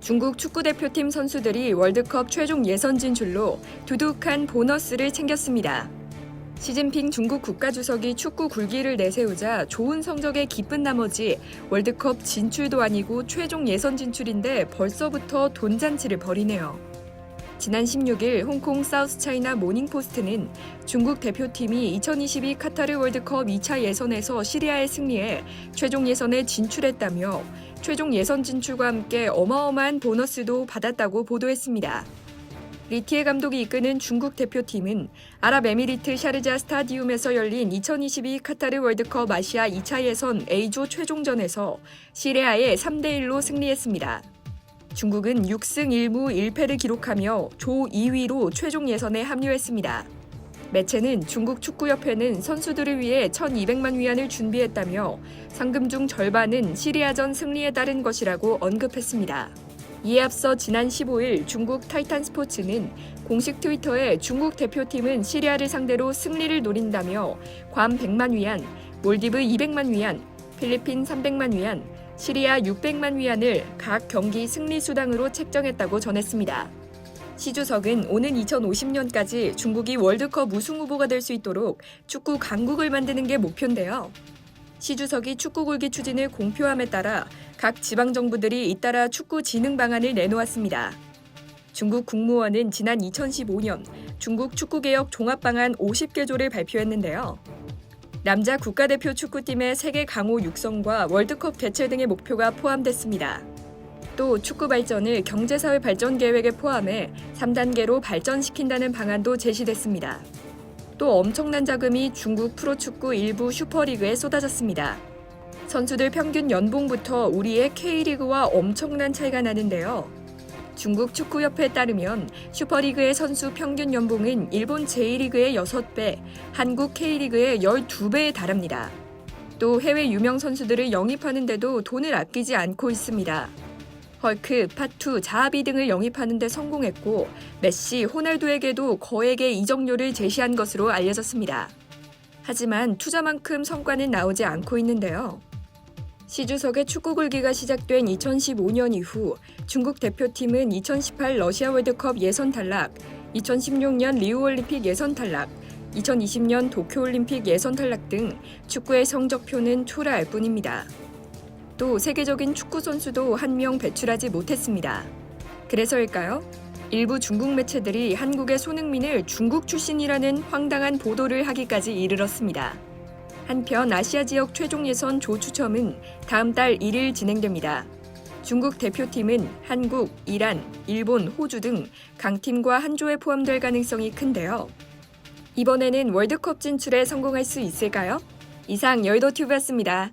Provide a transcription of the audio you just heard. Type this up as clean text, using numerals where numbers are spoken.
중국 축구대표팀 선수들이 월드컵 최종 예선 진출로 두둑한 보너스를 챙겼습니다. 시진핑 중국 국가주석이 축구 굴기를 내세우자 좋은 성적에 기쁜 나머지 월드컵 진출도 아니고 최종 예선 진출인데 벌써부터 돈잔치를 벌이네요. 지난 16일 홍콩 사우스차이나 모닝포스트는 중국 대표팀이 2022 카타르 월드컵 2차 예선에서 시리아에 승리해 최종 예선에 진출했다며 최종 예선 진출과 함께 어마어마한 보너스도 받았다고 보도했습니다. 리티에 감독이 이끄는 중국 대표팀은 아랍에미리트 샤르자 스타디움에서 열린 2022 카타르 월드컵 아시아 2차 예선 A조 최종전에서 시리아에 3대1로 승리했습니다. 중국은 6승 1무 1패를 기록하며 조 2위로 최종 예선에 합류했습니다. 매체는 중국 축구협회는 선수들을 위해 1,200만 위안을 준비했다며 상금 중 절반은 시리아전 승리에 따른 것이라고 언급했습니다. 이에 앞서 지난 15일 중국 타이탄 스포츠는 공식 트위터에 중국 대표팀은 시리아를 상대로 승리를 노린다며 괌 100만 위안, 몰디브 200만 위안, 필리핀 300만 위안, 시리아 600만 위안을 각 경기 승리 수당으로 책정했다고 전했습니다. 시 주석은 오는 2050년까지 중국이 월드컵 우승 후보가 될 수 있도록 축구 강국을 만드는 게 목표인데요. 시 주석이 축구 굴기 추진을 공표함에 따라 각 지방정부들이 잇따라 축구 진흥 방안을 내놓았습니다. 중국 국무원은 지난 2015년 중국 축구개혁 종합방안 50개조를 발표했는데요. 남자 국가대표 축구팀의 세계 강호 육성과 월드컵 개최 등의 목표가 포함됐습니다. 또 축구 발전을 경제사회 발전 계획에 포함해 3단계로 발전시킨다는 방안도 제시됐습니다. 또 엄청난 자금이 중국 프로축구 일부 슈퍼리그에 쏟아졌습니다. 선수들 평균 연봉부터 우리의 K리그와 엄청난 차이가 나는데요. 중국 축구협회에 따르면 슈퍼리그의 선수 평균 연봉은 일본 제1리그의 6배, 한국 K리그의 12배에 달합니다. 또 해외 유명 선수들을 영입하는 데도 돈을 아끼지 않고 있습니다. 헐크, 파투, 자하비 등을 영입하는 데 성공했고 메시, 호날두에게도 거액의 이적료를 제시한 것으로 알려졌습니다. 하지만 투자만큼 성과는 나오지 않고 있는데요. 시 주석의 축구 굴기가 시작된 2015년 이후 중국 대표팀은 2018 러시아 월드컵 예선 탈락, 2016년 리우올림픽 예선 탈락, 2020년 도쿄올림픽 예선 탈락 등 축구의 성적표는 초라할 뿐입니다. 또 세계적인 축구 선수도 한 명 배출하지 못했습니다. 그래서일까요? 일부 중국 매체들이 한국의 손흥민을 중국 출신이라는 황당한 보도를 하기까지 이르렀습니다. 한편 아시아 지역 최종 예선 조 추첨은 다음 달 1일 진행됩니다. 중국 대표팀은 한국, 이란, 일본, 호주 등 강팀과 한 조에 포함될 가능성이 큰데요. 이번에는 월드컵 진출에 성공할 수 있을까요? 이상 여의도튜브였습니다.